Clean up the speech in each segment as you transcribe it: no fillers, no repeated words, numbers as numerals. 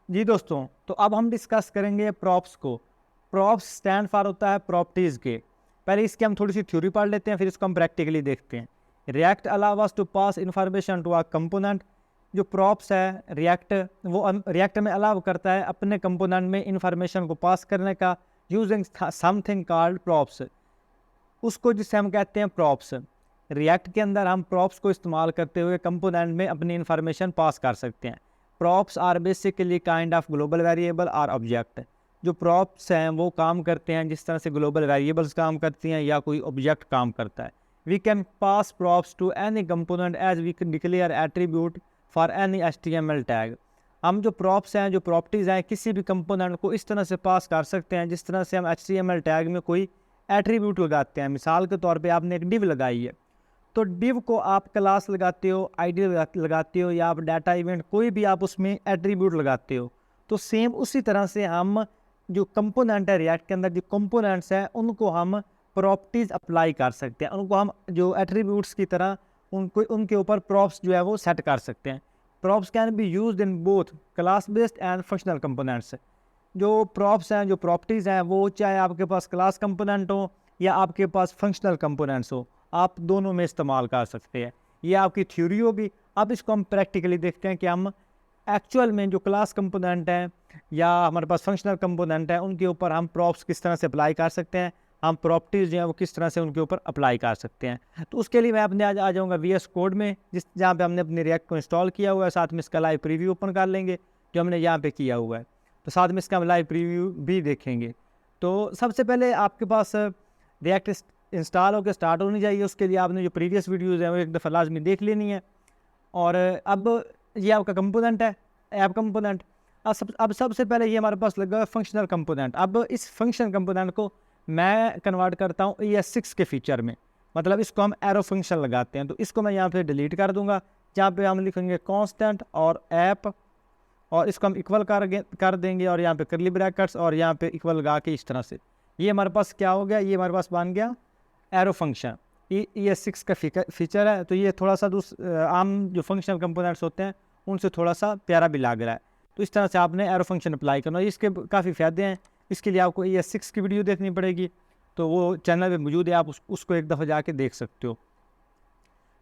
जी दोस्तों, तो अब हम डिस्कस करेंगे प्रॉप्स को। प्रॉप्स स्टैंड फॉर होता है प्रॉपर्टीज़ के। पहले इसकी हम थोड़ी सी थ्योरी पढ़ लेते हैं, फिर इसको हम प्रैक्टिकली देखते हैं। React allow us to pass information to a component. जो प्रॉप्स है रिएक्ट, वो रिएक्ट में अलाउ करता है अपने कंपोनेंट में इंफॉर्मेशन को पास करने का, यूजिंग समथिंग कॉल्ड प्रॉप्स, उसको जिसे हम कहते हैं प्रॉप्स। रिएक्ट के अंदर हम प्रॉप्स को इस्तेमाल करते हुए कंपोनेंट में अपनी इंफॉर्मेशन पास कर सकते हैं। Props are basically kind of global variable or object. जो प्रॉप्स हैं वो काम करते हैं जिस तरह से ग्लोबल वेरिएबल्स काम करती हैं या कोई ऑब्जेक्ट काम करता है। We can pass props to any component as we can declare attribute for any HTML tag. हम जो प्रॉप्स हैं, जो प्रॉपर्टीज़ हैं, किसी भी कंपोनेंट को इस तरह से पास कर सकते हैं जिस तरह से हम HTML टैग में कोई एट्रीब्यूट लगाते हैं। मिसाल के तौर पे आपने एक डिव लगाई है, तो डिव को आप क्लास लगाते हो, आईडी लगाते हो, या आप डाटा इवेंट कोई भी आप उसमें एट्रीब्यूट लगाते हो। तो सेम उसी तरह से हम जो कंपोनेंट है रिएक्ट के अंदर, जो कंपोनेंट्स हैं उनको हम प्रॉपर्टीज़ अप्लाई कर सकते हैं। उनको हम जो एट्रीब्यूट्स की तरह उनको उनके ऊपर प्रॉप्स जो है वो सेट कर सकते हैं। Props can be used in both class based and functional components. जो प्रॉप्स हैं, जो प्रॉपर्टीज़ हैं, वो चाहे आपके पास क्लास कंपोनेंट हो या आपके पास फंक्शनल कंपोनेंट्स हो, आप दोनों में इस्तेमाल कर सकते हैं। ये आपकी थ्योरी होगी। अब इसको हम प्रैक्टिकली देखते हैं कि हम एक्चुअल में जो क्लास कंपोनेंट हैं या हमारे पास फंक्शनल कंपोनेंट है उनके ऊपर हम प्रॉप्स किस तरह से अप्लाई कर सकते हैं, हम प्रॉपर्टीज़ जो हैं वो किस तरह से उनके ऊपर अप्लाई कर सकते हैं। तो उसके लिए मैं अपने आज आ जाऊँगा VS कोड में, जहाँ पे हमने अपने रिएक्ट को इंस्टॉल किया हुआ है। साथ में इसका लाइव प्रीव्यू ओपन कर लेंगे जो हमने यहाँ पे किया हुआ है, तो साथ में इसका हम लाइव प्रीव्यू भी देखेंगे। तो सबसे पहले आपके पास रिएक्ट इंस्टॉल होकर स्टार्ट होनी चाहिए। उसके लिए आपने जो प्रीवियस वीडियोज़ हैं वो एक दफ़ा लाजमी देख लेनी है। और अब ये आपका कंपोनेंट है, ऐप कंपोनेंट। अब सबसे पहले ये हमारे पास लगा फंक्शनल कंपोनेंट। अब इस फंक्शन कंपोनेंट को मैं कन्वर्ट करता हूँ ES6 के फीचर में, मतलब इसको हम एरो फंक्शन लगाते हैं। तो इसको मैं यहाँ पे डिलीट कर दूंगा, जहाँ पे हम लिखेंगे कांस्टेंट और ऐप, और इसको हम इक्वल कर देंगे, और यहाँ पे करली ब्रैकेट्स, और यहाँ पे इक्वल लगा के इस तरह से ये हमारे पास क्या हो गया, ये हमारे पास बन गया एरो फंक्शन। ES6 का फीचर है। तो ये थोड़ा सा आम जो फंक्शनल कंपोनेंट्स होते हैं उनसे थोड़ा सा प्यारा भी लग रहा है। तो इस तरह से आपने एरो फंक्शन अप्लाई करना है। इसके काफ़ी फ़ायदे हैं। इसके लिए आपको ES6 की वीडियो देखनी पड़ेगी, तो वो चैनल पे मौजूद है, आप उसको एक दफ़ा जाके देख सकते हो।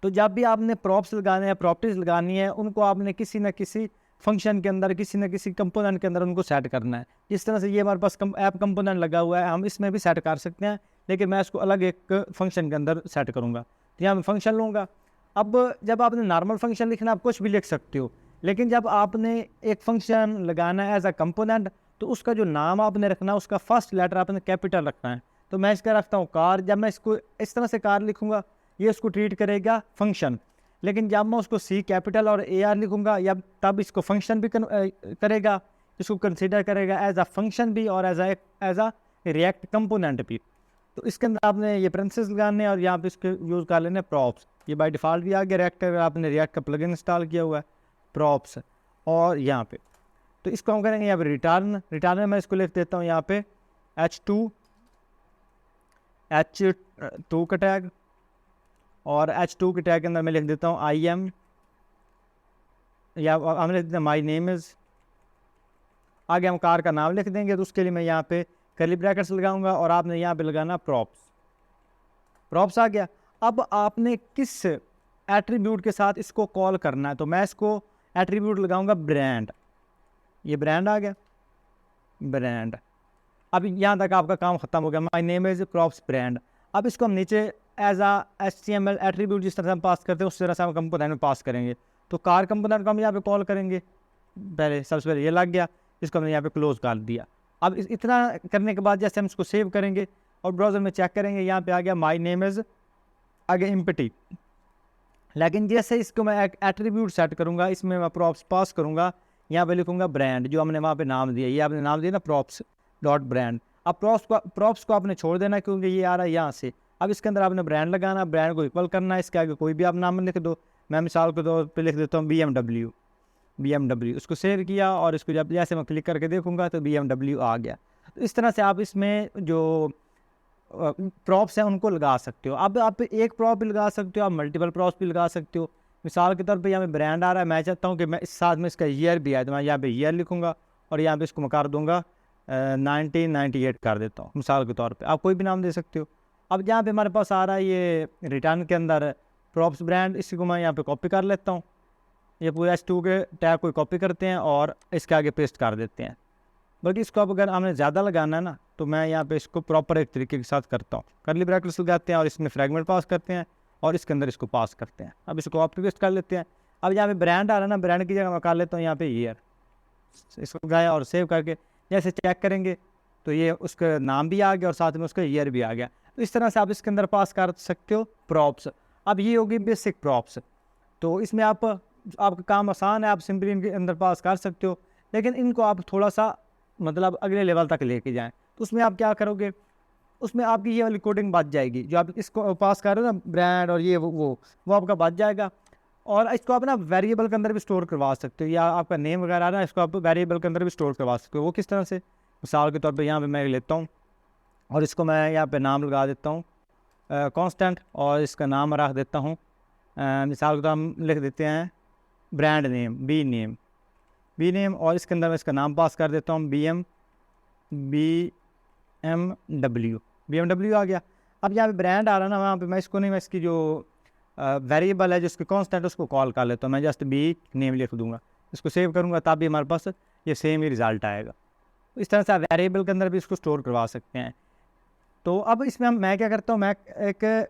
तो जब भी आपने प्रॉप्स लगाने हैं, प्रॉपर्टीज़ लगानी है, उनको आपने किसी न किसी फंक्शन के अंदर, किसी न किसी कंपोनेंट के अंदर उनको सेट करना है। जिस तरह से ये हमारे पास ऐप कंपोनेंट लगा हुआ है, हम इसमें भी सेट कर सकते हैं, लेकिन मैं इसको अलग एक फंक्शन के अंदर सेट करूँगा। तो यहाँ मैं फंक्शन लूँगा। अब जब आपने नॉर्मल फंक्शन लिखना, आप कुछ भी लिख सकते हो, लेकिन जब आपने एक फंक्शन लगाना है एज अ कंपोनेंट, तो उसका जो नाम आपने रखना है उसका फर्स्ट लेटर आपने कैपिटल रखना है। तो मैं इसका रखता हूँ कार। जब मैं इसको इस तरह से कार लिखूँगा, ये उसको ट्रीट करेगा फंक्शन। लेकिन जब मैं उसको C कैपिटल और AR लिखूँगा, या तब इसको फंक्शन भी करेगा, इसको कंसिडर करेगा एज अ फंक्शन भी और एज अ रिएक्ट कंपोनेंट भी। तो इसके अंदर आपने ये प्रेंसेस लगाने और यहाँ पे इसके यूज़ कर लेने प्रॉप्स। ये बाय डिफ़ॉल्ट भी आ गया रिएक्ट, अगर आपने रिएक्ट का प्लगइन इंस्टॉल किया हुआ है, प्रॉप्स। और यहाँ पे तो इसको हम करेंगे यहाँ पे रिटर्न में मैं इसको लिख देता हूँ यहाँ पे H2 का टैग, और H2 के टैग के अंदर मैं लिख देता हूँ IM, या हमने लिख दिया माई नेम इज़। आगे हम कार का नाम लिख देंगे। तो उसके लिए मैं यहाँ पे करली ब्रैकेट्स लगाऊंगा, और आपने यहाँ पे लगाना प्रॉप्स आ गया। अब आपने किस एट्रीब्यूट के साथ इसको कॉल करना है, तो मैं इसको एट्रीब्यूट लगाऊंगा ब्रांड। ये ब्रांड आ गया, ब्रांड। अब यहाँ तक आपका काम ख़त्म हो गया, my name is props brand. अब इसको हम नीचे एज आ HTML एट्रीब्यूट जिस तरह से हम पास करते हैं उस तरह से हम कंपोनेंट में पास करेंगे। तो कार कंपोनेंट को हम यहाँ पे कॉल करेंगे। सबसे पहले ये लग गया, इसको हमने यहाँ पे क्लोज कर दिया। अब इतना करने के बाद जैसे हम इसको सेव करेंगे और ब्राउज़र में चेक करेंगे, यहाँ पे आ गया माई नेम इज़, आगे एम्प्टी। लेकिन जैसे इसको मैं एक एट्रीब्यूट सेट करूँगा, इसमें मैं प्रॉप्स पास करूँगा, यहाँ पे लिखूँगा ब्रांड, जो हमने वहाँ पे नाम दिया, ये आपने नाम दिया ना प्रॉप्स डॉट ब्रांड। अब प्रॉप्स को आपने छोड़ देना, क्योंकि ये आ रहा है यहाँ से। अब इसके अंदर आपने ब्रांड लगाना, ब्रांड को इक्वल करना है, इसके आगे कोई भी आप नाम लिख दो। मैं मिसाल के तौर पे लिख देता हूँ BMW। उसको सेव किया, और इसको जब जैसे मैं क्लिक करके देखूँगा तो BMW आ गया। तो इस तरह से आप इसमें जो प्रॉप्स हैं उनको लगा सकते हो। अब आप एक प्रॉप भी लगा सकते हो, आप मल्टीपल प्रॉप्स भी लगा सकते हो। मिसाल के तौर पे यहाँ पे ब्रांड आ रहा है, मैं चाहता हूँ कि मैं इस साथ में इसका ईयर भी आए, तो मैं यहाँ पे ईयर लिखूँगा, और यहाँ पे इसको मैं कर दूँगा 1998 कर देता हूँ मिसाल के तौर पे। आप कोई भी नाम दे सकते हो। अब यहाँ पे हमारे पास आ रहा है ये रिटर्न के अंदर प्रॉप्स ब्रांड, इसी को मैं यहाँ पे कॉपी कर लेता हूँ। ये पूरे H2 के टैग को कॉपी करते हैं और इसके आगे पेस्ट कर देते हैं। बल्कि इसको अब अगर हमें ज़्यादा लगाना है ना, तो मैं यहाँ पे इसको प्रॉपर एक तरीके के साथ करता हूँ। कर्ली ब्रैकेट्स लगाते हैं और इसमें फ्रेगमेंट पास करते हैं और इसके अंदर इसको पास करते हैं। अब इसको कॉपी पेस्ट कर लेते हैं। अब यहाँ पे ब्रांड आ रहा है ना, ब्रांड की जगह मैं कर लेता हूँ यहाँ पे ईयर, इसको लगाया और सेव करके जैसे चेक करेंगे तो ये उसका नाम भी आ गया और साथ में उसका ईयर भी आ गया। तो इस तरह से आप इसके अंदर पास कर सकते हो प्रॉप्स। अब ये होगी बेसिक प्रॉप्स। तो इसमें आपका काम आसान है, आप सिंपली इनके अंदर पास कर सकते हो। लेकिन इनको आप थोड़ा सा मतलब अगले लेवल तक लेके जाएं, तो उसमें आप क्या करोगे, उसमें आपकी ये वाली कोडिंग बच जाएगी। जो आप इसको पास कर रहे हो ना, ब्रांड और ये वो आपका बच जाएगा। और इसको आप ना वेरिएबल के अंदर भी स्टोर करवा सकते हो, या आपका नेम वगैरह ना, इसको आप वेरिएबल के अंदर भी स्टोर करवा सकते हो। वो किस तरह से, मिसाल के तौर पे यहाँ पे मैं लेता हूँ और इसको मैं यहाँ पे नाम लगा देता हूँ कांस्टेंट, और इसका नाम रख देता हूँ मिसाल के तौर हम लिख देते हैं ब्रांड नेम बी नेम, और इसके अंदर मैं इसका नाम पास कर देता हूँ BMW आ गया। अब यहाँ पे ब्रांड आ रहा है ना, वहाँ पे मैं इसको नहीं, मैं इसकी जो वेरिएबल है जिसके कांस्टेंट उसको कॉल कर लेता हूँ। मैं जस्ट बी नेम लिख दूंगा, इसको सेव करूँगा, तब भी हमारे पास ये सेम ही रिज़ल्ट आएगा। इस तरह से आप वेरिएबल के अंदर भी इसको स्टोर करवा सकते हैं। तो अब इसमें मैं क्या करता हूँ, मैं एक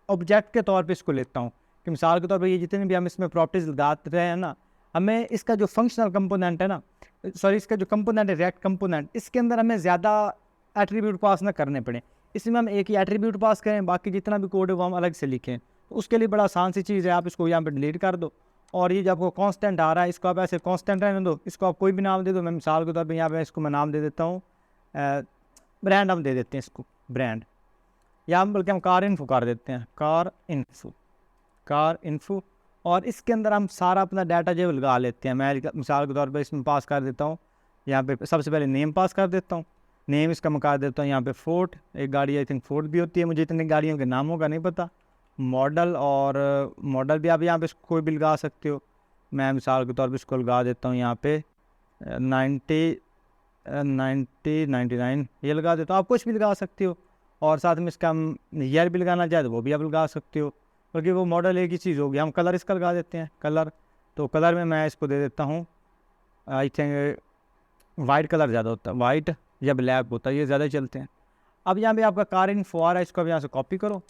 ऑब्जेक्ट के तौर पे इसको लेता हूँ कि मिसाल के तौर पे ये जितने भी हम इसमें प्रॉपर्टीज लगाते रहे हैं ना, हमें इसका जो फंक्शनल कंपोनेंट है ना, सॉरी इसका जो कंपोनेंट है रिएक्ट कंपोनेंट, इसके अंदर हमें ज़्यादा एट्रीब्यूट पास ना करने पड़े। इसमें हम एक ही एट्रीब्यूट पास करें, बाकी जितना भी कोड है वो हम अलग से लिखें। तो उसके लिए बड़ा आसान सी चीज़ है, आप इसको यहाँ पर डिलीट कर दो और ये जो आपको कांस्टेंट आ रहा है इसको आप ऐसे कांस्टेंट रहने दो। इसको आप कोई भी नाम दे दो। मैं मिसाल के तौर पे यहाँ पे इसको मैं नाम दे देता हूँ ब्रांड, हम दे देते हैं इसको ब्रांड, या हम बल्कि हम कार इन्फो कर देते हैं, कार इन्फो। और इसके अंदर हम सारा अपना डाटा जो लगा लेते हैं। मैं मिसाल के तौर पे इसमें पास कर देता हूँ, यहाँ पे सबसे पहले नेम पास कर देता हूँ। नेम इसका मैं कर देता हूँ यहाँ पे फोर्ट, एक गाड़ी आई थिंक फोर्ट भी होती है, मुझे इतनी गाड़ियों के नामों का नहीं पता। मॉडल, और मॉडल भी आप यहाँ पे कोई भी लगा सकते हो। मैं मिसाल के तौर पे इसको लगा देता हूँ यहाँ पे 99 ये लगा देता हूँ। आप कुछ भी लगा सकते हो, और साथ में इसका हम ईयर भी लगाना चाहे तो वो भी आप लगा सकते हो, क्योंकि वो मॉडल एक ही चीज़ होगी। हम कलर इसका लगा देते हैं, कलर। तो कलर में मैं इसको दे देता हूँ आई थिंक वाइट कलर ज़्यादा होता है, वाइट या ब्लैक होता है, ये ज़्यादा चलते हैं। अब यहाँ पे आपका कार इन्फो आ रहा है, इसको अब यहाँ से कॉपी करो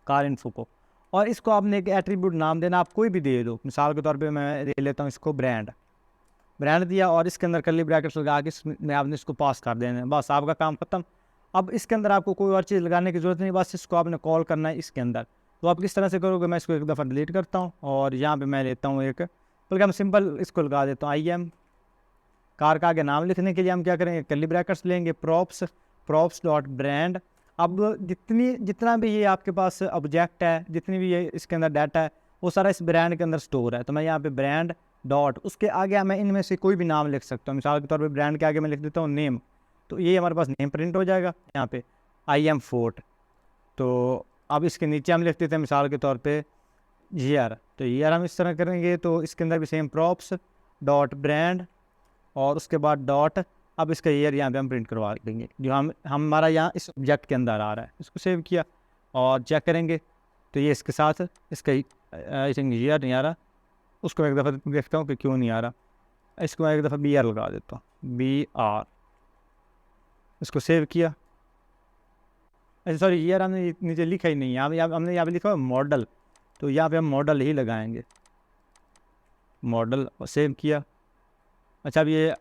कार इन्फो को, और इसको आपने एक एट्रीब्यूट नाम देना, आप कोई भी दे दो। मिसाल के तौर पे मैं दे लेता हूँ इसको ब्रांड दिया, और इसके अंदर कर्ली ब्रैकेट्स लगा के इसमें आपने इसको पास कर देना है। बस आपका काम ख़त्म। अब इसके अंदर आपको कोई और चीज़ लगाने की ज़रूरत नहीं, बस इसको आपने कॉल करना है इसके अंदर। तो आप किस तरह से करोगे, मैं इसको एक दफ़ा डिलीट करता हूँ और यहाँ पे मैं लेता हूँ एक, बल्कि हम सिंपल इसको लगा देता हूँ IM। कार का आगे नाम लिखने के लिए हम क्या करेंगे, कर्ली ब्रैकेट्स लेंगे, प्रॉप्स डॉट ब्रांड। अब जितना भी ये आपके पास ऑब्जेक्ट है, जितनी भी ये इसके अंदर डाटा है, वो सारा इस ब्रांड के अंदर स्टोर है। तो मैं यहाँ पे ब्रांड डॉट, उसके आगे मैं इनमें से कोई भी नाम लिख सकता हूँ। मिसाल के तौर पे ब्रांड के आगे मैं लिख देता हूँ नेम, तो ये हमारे पास नेम प्रिंट हो जाएगा यहाँ पे IM फोर्ट। तो अब इसके नीचे हम लिख देते हैं मिसाल के तौर पे ईयर, तो ईयर हम इस तरह करेंगे। तो इसके अंदर भी सेम प्रॉप्स डॉट ब्रांड और उसके बाद डॉट, अब इसका ईयर यहाँ पे हम प्रिंट करवा देंगे जो हमारा यहाँ इस ऑब्जेक्ट के अंदर आ रहा है। इसको सेव किया और चेक करेंगे तो ये इसके साथ इसका आई थिंक ईयर नहीं आ रहा, उसको एक दफ़ा देखता हूँ कि क्यों नहीं आ रहा। इसको मैं एक दफ़ा BR लगा देता हूँ, BR, इसको सेव किया। अच्छा सॉरी, ईयर हमने नीचे लिखा ही नहीं है, हमने यहाँ पे लिखा है मॉडल, तो यहाँ पे हम मॉडल ही लगाएंगे, मॉडल, और सेव किया। अच्छा अब ये,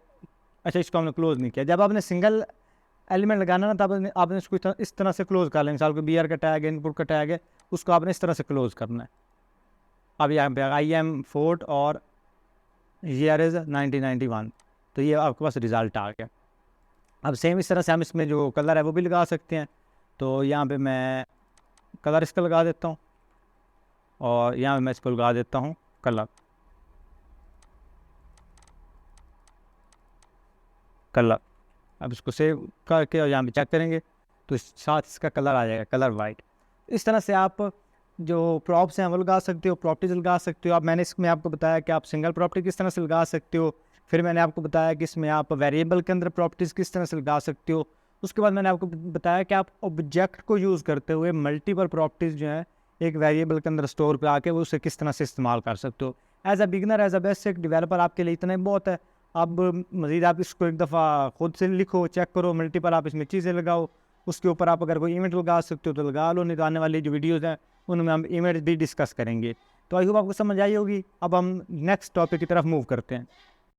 अच्छा इसको हमने क्लोज़ नहीं किया। जब आपने सिंगल एलिमेंट लगाना ना, तब आपने इसको इस तरह से क्लोज़ कर लें। मिसाल को BR का टैग है, इनपुट का टैग है, उसको आपने इस तरह से क्लोज़ करना है। अब यहाँ पे IM फोर्ट और ईयर इज़ 1991, तो ये आपके पास रिज़ल्ट आ गया। अब सेम इस तरह से हम इसमें जो कलर है वो भी लगा सकते हैं। तो यहाँ पे मैं कलर इसका लगा देता हूँ, और यहाँ पे मैं इसको लगा देता हूँ कलर। अब इसको सेव करके और यहाँ पे चेक करेंगे तो साथ इसका कलर आ जाएगा, कलर वाइट। इस तरह से आप जो प्रॉप्स हैं वो लगा सकते हो, प्रॉपर्टीज लगा सकते हो। अब मैंने इसमें आपको बताया कि आप सिंगल प्रॉपर्टी किस तरह से लगा सकते हो, फिर मैंने आपको बताया कि इसमें आप वेरिएबल के अंदर प्रॉपर्टीज़ किस तरह से लगा सकते हो। उसके बाद मैंने आपको बताया कि आप ऑब्जेक्ट को यूज़ करते हुए मल्टीपल प्रॉपर्टीज़ जो हैं एक वेरिएबल के अंदर स्टोर करा के वो उसे किस तरह से इस्तेमाल कर सकते हो। As a beginner, as a basic developer आपके लिए इतना ही बहुत है। अब मज़ीद आप इसको एक दफ़ा खुद से लिखो, चेक करो, मल्टीपल आप इसमें चीज़ें लगाओ। उसके ऊपर आप अगर कोई इवेंट लगा सकते हो तो लगा लो, नहीं तो आने वाली जो वीडियोज़ हैं उनमें हम इवेंट भी डिस्कस करेंगे। तो आई होप आपको समझ आई होगी। अब हम नेक्स्ट टॉपिक की तरफ मूव करते हैं।